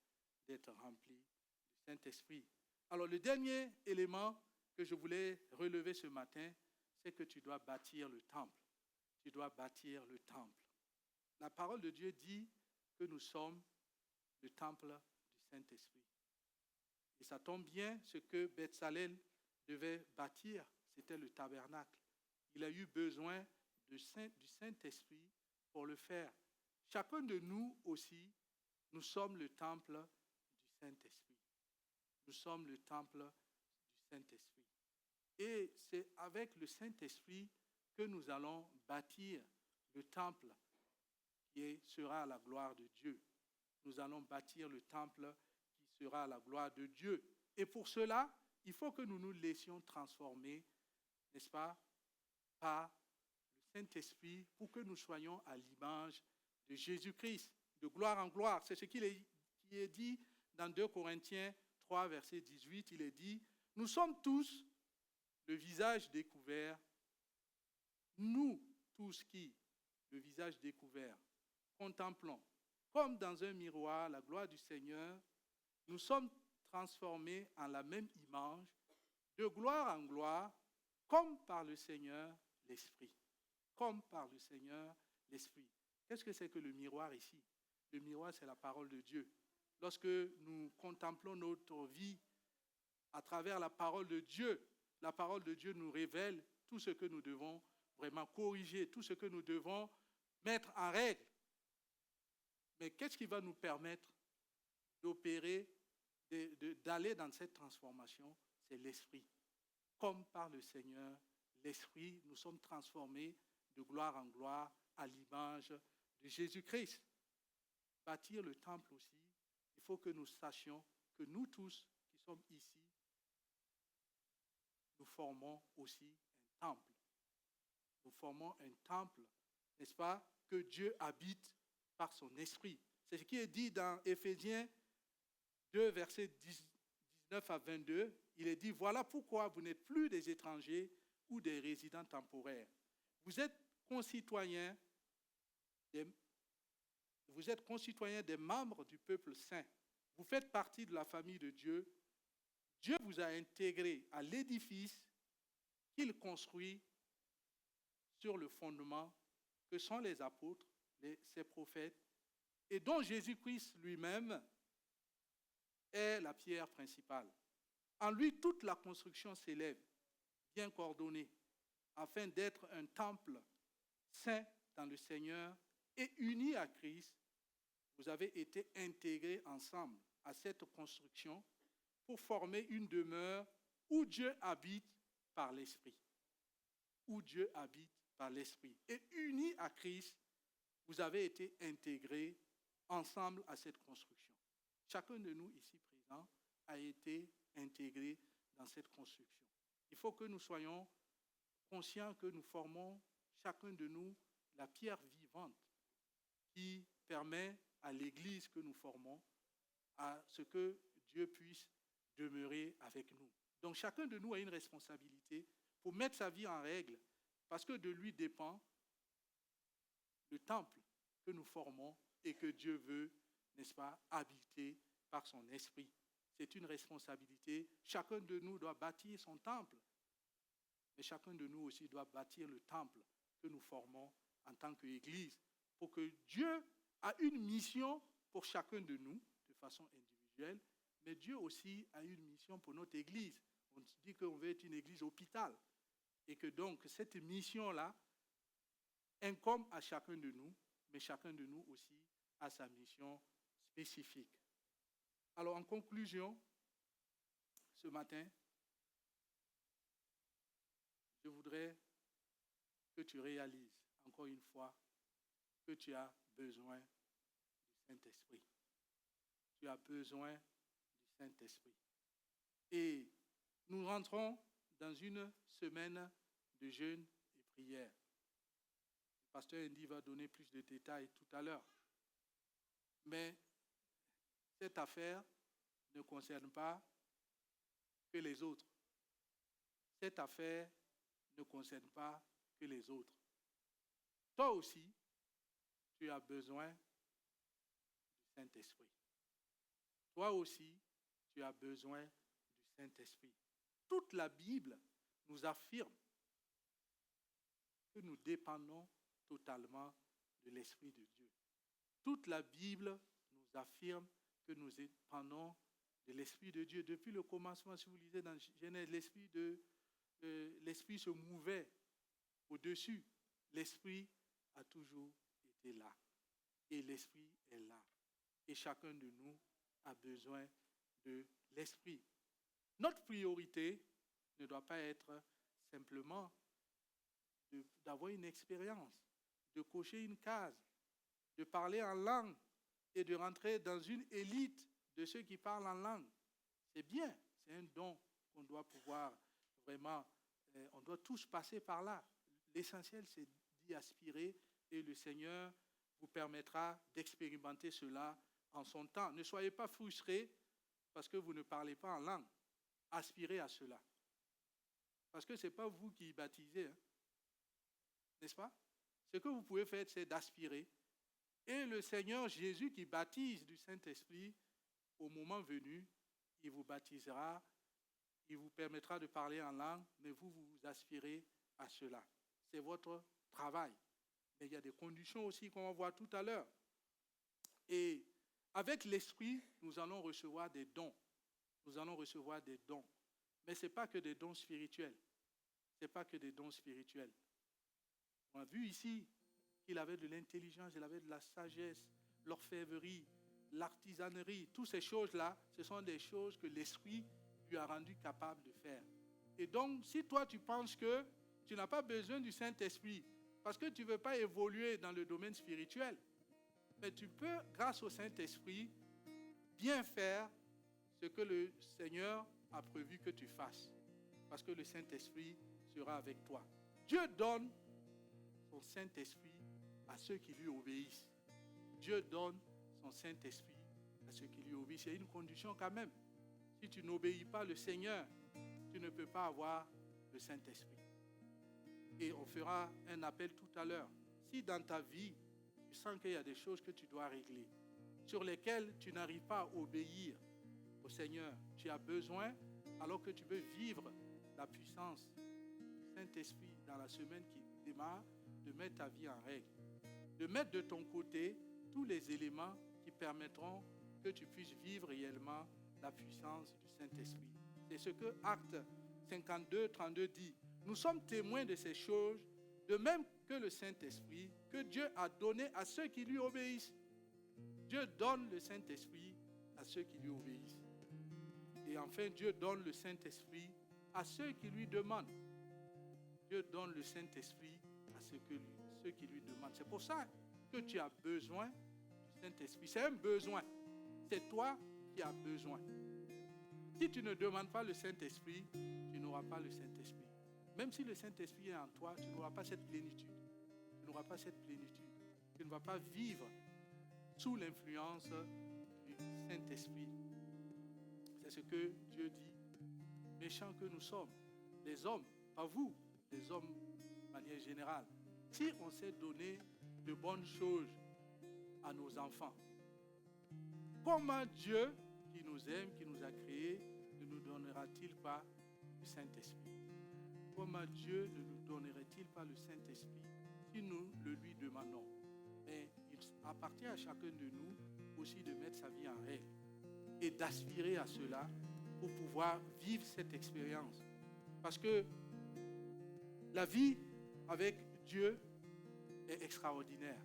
d'être remplis du Saint-Esprit. Alors, le dernier élément que je voulais relever ce matin, c'est que tu dois bâtir le temple. Tu dois bâtir le temple. La parole de Dieu dit que nous sommes le temple du Saint-Esprit. Et ça tombe bien, ce que Beth-Salel devait bâtir, c'était le tabernacle. Il a eu besoin du Saint-Esprit pour le faire. Chacun de nous aussi, nous sommes le temple du Saint-Esprit. Nous sommes le temple du Saint-Esprit. Et c'est avec le Saint-Esprit que nous allons bâtir le temple qui sera à la gloire de Dieu. Nous allons bâtir le temple qui sera à la gloire de Dieu. Et pour cela, il faut que nous nous laissions transformer, n'est-ce pas, par le Saint-Esprit pour que nous soyons à l'image de Jésus-Christ, de gloire en gloire. C'est ce qui est dit dans 2 Corinthiens 3, verset 18. Il est dit, « Nous sommes tous le visage découvert, nous tous qui, le visage découvert, contemplons, comme dans un miroir, la gloire du Seigneur, nous sommes transformés en la même image, de gloire en gloire, comme par le Seigneur l'Esprit. » Comme par le Seigneur l'Esprit. Qu'est-ce que c'est que le miroir ici? Le miroir, c'est la parole de Dieu. Lorsque nous contemplons notre vie à travers la parole de Dieu nous révèle tout ce que nous devons vraiment corriger, tout ce que nous devons mettre en règle. Mais qu'est-ce qui va nous permettre d'opérer, d'aller dans cette transformation? C'est l'Esprit. Comme par le Seigneur, l'Esprit, nous sommes transformés de gloire en gloire à l'image de Jésus-Christ. Bâtir le temple aussi, il faut que nous sachions que nous tous qui sommes ici, nous formons aussi un temple. Nous formons un temple, n'est-ce pas, que Dieu habite par son esprit. C'est ce qui est dit dans Éphésiens 2, versets 19 à 22. Il est dit, voilà pourquoi vous n'êtes plus des étrangers ou des résidents temporaires. Vous êtes concitoyens des membres du peuple saint. Vous faites partie de la famille de Dieu. Dieu vous a intégré à l'édifice qu'il construit sur le fondement que sont les apôtres, ses prophètes, et dont Jésus-Christ lui-même est la pierre principale. En lui, toute la construction s'élève, bien coordonnée, afin d'être un temple saint dans le Seigneur et uni à Christ. Vous avez été intégrés ensemble à cette construction pour former une demeure où Dieu habite par l'Esprit. Où Dieu habite par l'Esprit. Et unis à Christ, vous avez été intégrés ensemble à cette construction. Chacun de nous ici présent a été intégré dans cette construction. Il faut que nous soyons conscients que nous formons, chacun de nous, la pierre vivante qui permet à l'Église que nous formons à ce que Dieu puisse demeurer avec nous. Donc chacun de nous a une responsabilité pour mettre sa vie en règle, parce que de lui dépend le temple que nous formons et que Dieu veut, n'est-ce pas, habiter par son esprit. C'est une responsabilité. Chacun de nous doit bâtir son temple, mais chacun de nous aussi doit bâtir le temple que nous formons en tant qu'Église, pour que Dieu a une mission pour chacun de nous, de façon individuelle, mais Dieu aussi a une mission pour notre Église. On dit qu'on veut être une Église hôpital, et que donc cette mission-là incombe à chacun de nous, mais chacun de nous aussi a sa mission spécifique. Alors, en conclusion, ce matin, je voudrais que tu réalises, encore une fois, que tu as besoin du Saint-Esprit. Tu as besoin du Saint-Esprit. Et nous rentrons dans une semaine de jeûne et prière. Le pasteur Andy va donner plus de détails tout à l'heure. Mais cette affaire ne concerne pas que les autres. Cette affaire ne concerne pas que les autres. Toi aussi, tu as besoin du Saint-Esprit. Toi aussi, tu as besoin du Saint-Esprit. Toute la Bible nous affirme que nous dépendons totalement de l'Esprit de Dieu. Toute la Bible nous affirme que nous dépendons de l'Esprit de Dieu. Depuis le commencement, si vous lisez dans Genèse, l'Esprit se mouvait au-dessus. L'Esprit a toujours été là. Et l'Esprit est là. Et chacun de nous a besoin de l'Esprit. Notre priorité ne doit pas être simplement d'avoir une expérience, de cocher une case, de parler en langue et de rentrer dans une élite de ceux qui parlent en langue. C'est bien, c'est un don qu'on doit pouvoir vraiment, on doit tous passer par là. L'essentiel, c'est d'y aspirer et le Seigneur vous permettra d'expérimenter cela en son temps. Ne soyez pas frustrés parce que vous ne parlez pas en langue. Aspirez à cela. Parce que ce n'est pas vous qui baptisez, hein. N'est-ce pas? Ce que vous pouvez faire, c'est d'aspirer. Et le Seigneur Jésus qui baptise du Saint-Esprit, au moment venu, il vous baptisera, il vous permettra de parler en langue, mais vous aspirez à cela. C'est votre travail. Mais il y a des conditions aussi qu'on va voir tout à l'heure. Et avec l'Esprit, nous allons recevoir des dons. Nous allons recevoir des dons. Mais ce n'est pas que des dons spirituels. Ce n'est pas que des dons spirituels. On a vu ici qu'il avait de l'intelligence, il avait de la sagesse, l'orfèvrerie, l'artisanerie. Toutes ces choses-là, ce sont des choses que l'Esprit lui a rendu capable de faire. Et donc, si toi, tu penses que tu n'as pas besoin du Saint-Esprit parce que tu ne veux pas évoluer dans le domaine spirituel, mais tu peux, grâce au Saint-Esprit, bien faire ce que le Seigneur a prévu que tu fasses. Parce que le Saint-Esprit sera avec toi. Dieu donne son Saint-Esprit à ceux qui lui obéissent. Dieu donne son Saint-Esprit à ceux qui lui obéissent. Il y a une condition quand même. Si tu n'obéis pas le Seigneur, tu ne peux pas avoir le Saint-Esprit. Et on fera un appel tout à l'heure. Si dans ta vie, tu sens qu'il y a des choses que tu dois régler, sur lesquelles tu n'arrives pas à obéir au Seigneur, tu as besoin, alors que tu veux vivre la puissance du Saint-Esprit dans la semaine qui démarre, de mettre ta vie en règle, de mettre de ton côté tous les éléments qui permettront que tu puisses vivre réellement la puissance du Saint-Esprit. C'est ce que Actes 52, 32 dit. Nous sommes témoins de ces choses, de même que le Saint-Esprit, que Dieu a donné à ceux qui lui obéissent. Dieu donne le Saint-Esprit à ceux qui lui obéissent. Et enfin, Dieu donne le Saint-Esprit à ceux qui lui demandent. Dieu donne le Saint-Esprit à ceux qui lui demandent. C'est pour ça que tu as besoin du Saint-Esprit. C'est un besoin. C'est toi qui as besoin. Si tu ne demandes pas le Saint-Esprit, tu n'auras pas le Saint-Esprit. Même si le Saint-Esprit est en toi, tu n'auras pas cette plénitude. Tu n'auras pas cette plénitude. Tu ne vas pas vivre sous l'influence du Saint-Esprit. C'est ce que Dieu dit. Méchants que nous sommes, les hommes, pas vous, les hommes de manière générale. Si on sait donner de bonnes choses à nos enfants, comment Dieu, qui nous aime, qui nous a créés, ne nous donnera-t-il pas le Saint-Esprit? Comment Dieu ne nous donnerait-il pas le Saint-Esprit si nous le lui demandons? Mais il appartient à chacun de nous aussi de mettre sa vie en règle et d'aspirer à cela pour pouvoir vivre cette expérience. Parce que la vie avec Dieu est extraordinaire.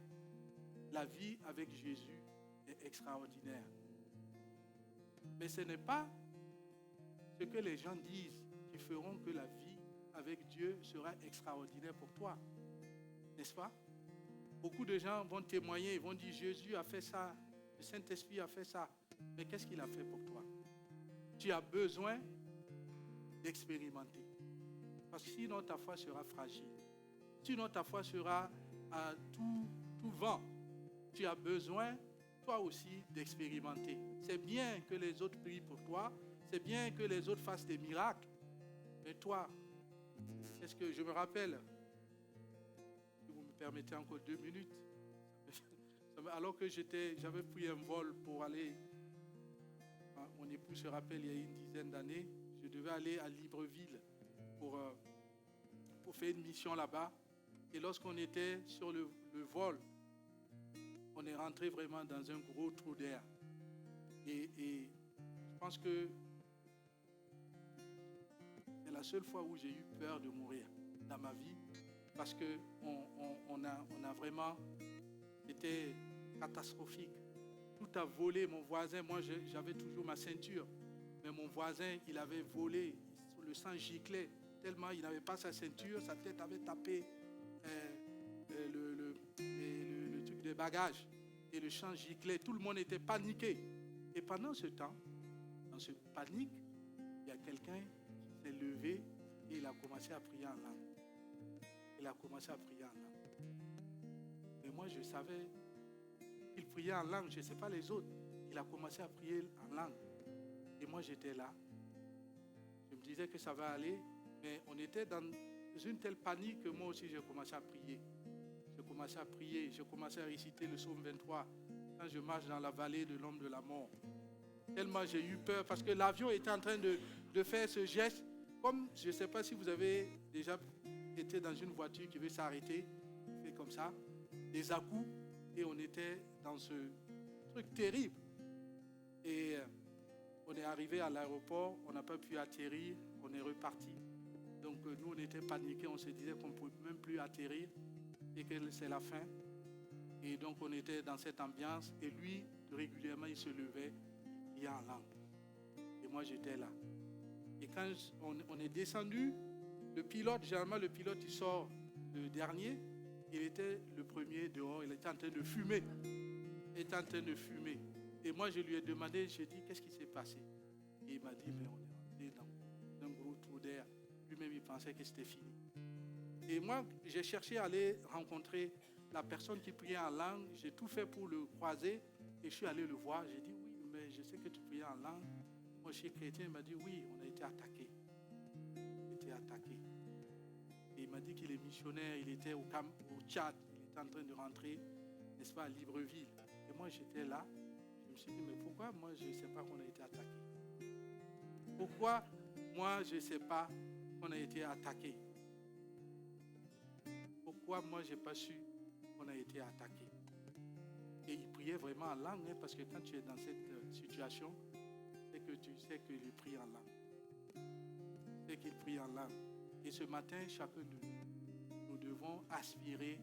La vie avec Jésus est extraordinaire. Mais ce n'est pas ce que les gens disent qui feront que la vie avec Dieu sera extraordinaire pour toi. N'est-ce pas? Beaucoup de gens vont témoigner, ils vont dire Jésus a fait ça, le Saint-Esprit a fait ça. Mais qu'est-ce qu'il a fait pour toi? Tu as besoin d'expérimenter. Parce que sinon ta foi sera fragile. Sinon ta foi sera à tout vent. Tu as besoin, toi aussi, d'expérimenter. C'est bien que les autres prient pour toi. C'est bien que les autres fassent des miracles. Mais toi, est-ce que je me rappelle, si vous me permettez encore 2 minutes, alors que j'avais pris un vol pour aller, mon époux se rappelle, il y a une dizaine d'années, je devais aller à Libreville pour faire une mission là-bas. Et lorsqu'on était sur le vol, on est rentré vraiment dans un gros trou d'air. Et je pense que c'est la seule fois où j'ai eu peur de mourir dans ma vie. Parce qu'on a vraiment été catastrophique. Tout a volé. Mon voisin, moi j'avais toujours ma ceinture. Mais mon voisin, il avait volé. Le sang giclait. Tellement il n'avait pas sa ceinture, sa tête avait tapé le truc des bagages. Et le sang giclait. Tout le monde était paniqué. Et pendant ce temps, dans cette panique, il y a quelqu'un qui s'est levé et il a commencé à prier en langue. Il a commencé à prier en langue. Et moi, je savais qu'il priait en langue. Je ne sais pas les autres. Il a commencé à prier en langue. Et moi, j'étais là. Je me disais que ça va aller. Mais on était dans une telle panique que moi aussi, j'ai commencé à prier. J'ai commencé à prier. J'ai commencé à réciter le psaume 23 quand je marche dans la vallée de l'ombre de la mort. Tellement j'ai eu peur parce que l'avion était en train de faire ce geste. Comme, je ne sais pas si vous avez déjà été dans une voiture qui veut s'arrêter, il fait comme ça, des à-coups, et on était dans ce truc terrible. Et on est arrivé à l'aéroport, on n'a pas pu atterrir, on est reparti. Donc nous, on était paniqués, on se disait qu'on ne pouvait même plus atterrir et que c'est la fin. Et donc on était dans cette ambiance et lui, régulièrement, il se levait, il priait en langue. Et moi, j'étais là. Et quand on est descendu, le pilote, généralement le pilote, il sort le dernier. Il était le premier dehors, il était en train de fumer. Il était en train de fumer. Et moi, je lui ai demandé, j'ai dit, qu'est-ce qui s'est passé? Et il m'a dit, mais on est rentré dans un gros trou d'air. Lui-même, il pensait que c'était fini. Et moi, j'ai cherché à aller rencontrer la personne qui priait en langue. J'ai tout fait pour le croiser. Et je suis allé le voir. J'ai dit, oui, mais je sais que tu priais en langue. Moi, je suis chrétien. Il m'a dit, oui, on a été attaqué. On a été attaqué. Et il m'a dit qu'il est missionnaire. Il était au Tchad. Il était en train de rentrer, n'est-ce pas, à Libreville. Et moi, j'étais là. Je me suis dit, mais pourquoi moi, je ne sais pas qu'on a été attaqué? Pourquoi moi, je ne sais pas qu'on a été attaqué? Pourquoi moi, je n'ai pas su qu'on a été attaqué? Et il priait vraiment en langue, hein, parce que quand tu es dans cette situation, c'est que tu sais qu'il prie en langue. C'est qu'il prie en langue. Et ce matin, chacun de nous devons aspirer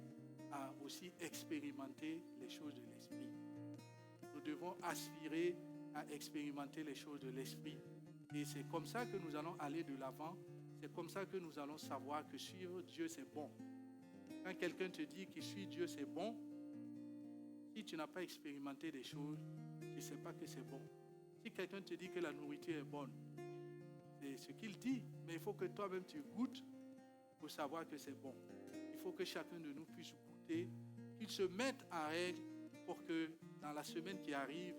à aussi expérimenter les choses de l'esprit. Nous devons aspirer à expérimenter les choses de l'esprit. Et c'est comme ça que nous allons aller de l'avant. C'est comme ça que nous allons savoir que suivre Dieu, c'est bon. Quand quelqu'un te dit que suivre Dieu, c'est bon, si tu n'as pas expérimenté des choses, tu ne sais pas que c'est bon. Si quelqu'un te dit que la nourriture est bonne, c'est ce qu'il dit. Mais il faut que toi-même tu goûtes pour savoir que c'est bon. Il faut que chacun de nous puisse goûter, qu'il se mette en règle pour que dans la semaine qui arrive,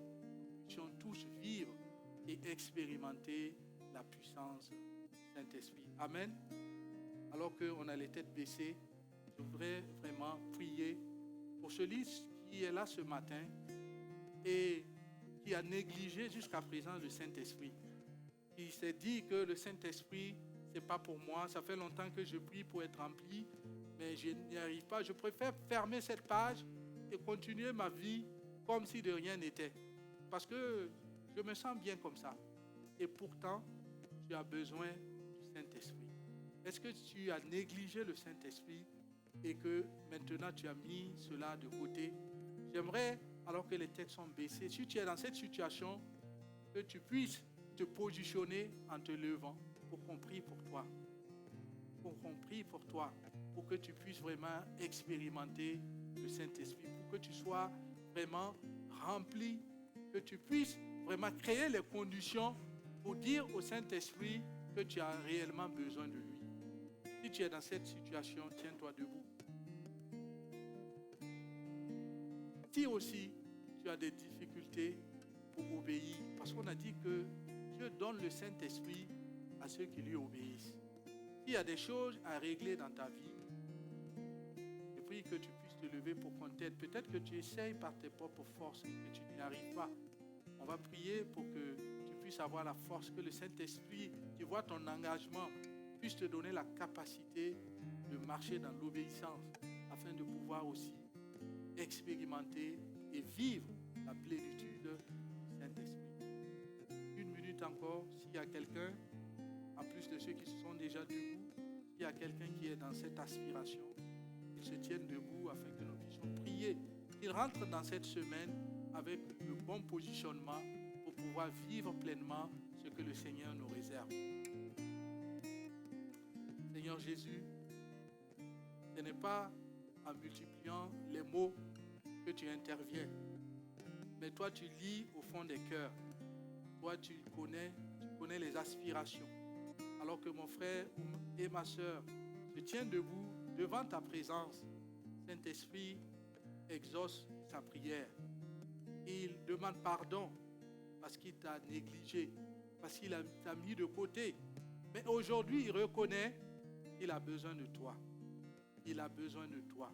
nous puissions tous vivre et expérimenter la puissance du Saint-Esprit. Amen. Alors qu'on a les têtes baissées, je voudrais vraiment prier pour celui qui est là ce matin et qui a négligé jusqu'à présent le Saint-Esprit. Qui s'est dit que le Saint-Esprit, ce n'est pas pour moi. Ça fait longtemps que je prie pour être rempli, mais je n'y arrive pas. Je préfère fermer cette page et continuer ma vie comme si de rien n'était. Parce que je me sens bien comme ça. Et pourtant, tu as besoin du Saint-Esprit. Est-ce que tu as négligé le Saint-Esprit et que maintenant tu as mis cela de côté? J'aimerais, alors que les têtes sont baissées, si tu es dans cette situation, que tu puisses te positionner en te levant pour qu'on prie pour toi. Pour qu'on prie pour toi, pour que tu puisses vraiment expérimenter le Saint-Esprit, pour que tu sois vraiment rempli, que tu puisses vraiment créer les conditions pour dire au Saint-Esprit que tu as réellement besoin de lui. Si tu es dans cette situation, tiens-toi debout. Si aussi tu as des difficultés pour obéir, parce qu'on a dit que Dieu donne le Saint-Esprit à ceux qui lui obéissent. S'il y a des choses à régler dans ta vie, je prie que tu puisses te lever pour qu'on t'aide. Peut-être que tu essayes par tes propres forces et que tu n'y arrives pas. On va prier pour que tu puisses avoir la force, que le Saint-Esprit, qui voit ton engagement, puisse te donner la capacité de marcher dans l'obéissance afin de pouvoir aussi expérimenter et vivre la plénitude du Saint-Esprit. Une minute encore, s'il y a quelqu'un, en plus de ceux qui se sont déjà debout, s'il y a quelqu'un qui est dans cette aspiration, qu'il se tienne debout afin que nous puissions prier, qu'il rentre dans cette semaine avec le bon positionnement pour pouvoir vivre pleinement ce que le Seigneur nous réserve. Seigneur Jésus, ce n'est pas en multipliant les mots que tu interviens, mais toi tu lis au fond des cœurs. Toi tu connais les aspirations. Alors que mon frère et ma soeur se tiennent debout devant ta présence, Saint-Esprit exauce sa prière. Il demande pardon parce qu'il t'a négligé, parce qu'il t'a mis de côté. Mais aujourd'hui, il reconnaît qu'il a besoin de toi. Il a besoin de toi.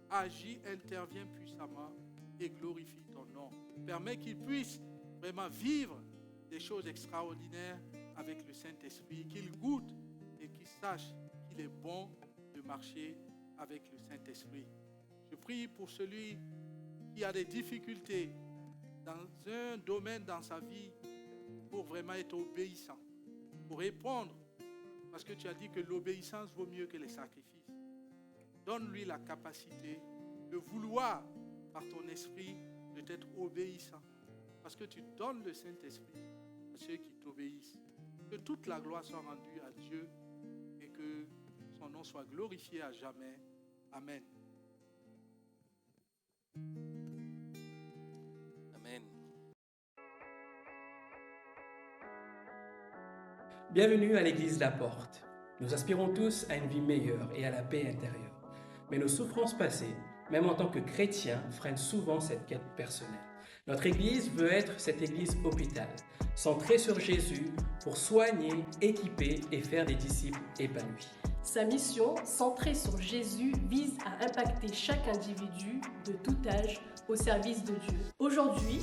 Agis, interviens puissamment et glorifie ton nom. Permets qu'il puisse vraiment vivre des choses extraordinaires avec le Saint-Esprit, qu'il goûte et qu'il sache qu'il est bon de marcher avec le Saint-Esprit. Je prie pour celui qui a des difficultés dans un domaine dans sa vie pour vraiment être obéissant, pour répondre, parce que tu as dit que l'obéissance vaut mieux que les sacrifices. Donne-lui la capacité de vouloir, par ton esprit, de t'être obéissant, parce que tu donnes le Saint-Esprit à ceux qui t'obéissent. Que toute la gloire soit rendue à Dieu et que son nom soit glorifié à jamais. Amen. Amen. Bienvenue à l'église La Porte. Nous aspirons tous à une vie meilleure et à la paix intérieure. Mais nos souffrances passées, même en tant que chrétiens, freinent souvent cette quête personnelle. Notre église veut être cette église hôpital, centrée sur Jésus pour soigner, équiper et faire des disciples épanouis. Sa mission, centrée sur Jésus, vise à impacter chaque individu de tout âge au service de Dieu. Aujourd'hui,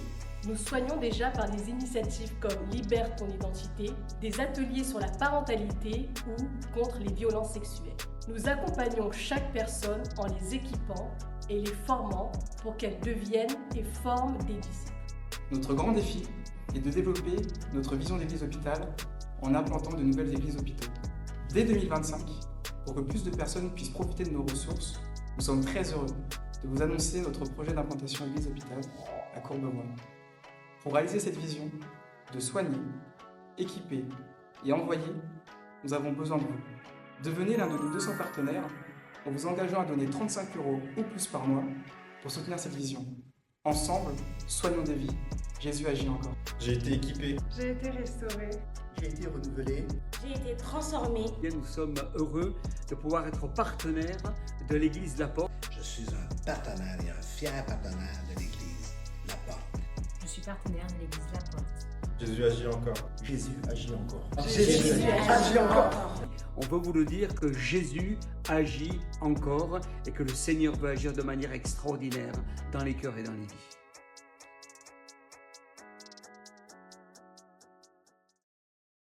nous soignons déjà par des initiatives comme Libère ton identité, des ateliers sur la parentalité ou contre les violences sexuelles. Nous accompagnons chaque personne en les équipant et les formant pour qu'elles deviennent et forment des disciples. Notre grand défi est de développer notre vision d'église hôpital en implantant de nouvelles églises hôpitaux. Dès 2025, pour que plus de personnes puissent profiter de nos ressources, nous sommes très heureux de vous annoncer notre projet d'implantation église hôpital à Courbevoie. Pour réaliser cette vision de soigner, équiper et envoyer, nous avons besoin de vous. Devenez l'un de nos 200 partenaires en vous engageant à donner 35 € ou plus par mois pour soutenir cette vision. Ensemble, soignons des vies. Jésus agit encore. J'ai été équipé. J'ai été restauré. J'ai été renouvelé. j'ai été transformée. Nous sommes heureux de pouvoir être partenaires de l'Église La Porte. Je suis un partenaire et un fier partenaire de l'Église La Porte. Je suis partenaire de l'Église La Porte. Jésus agit encore. Jésus agit encore. Jésus agit encore. On veut vous le dire que Jésus agit encore et que le Seigneur veut agir de manière extraordinaire dans les cœurs et dans les vies.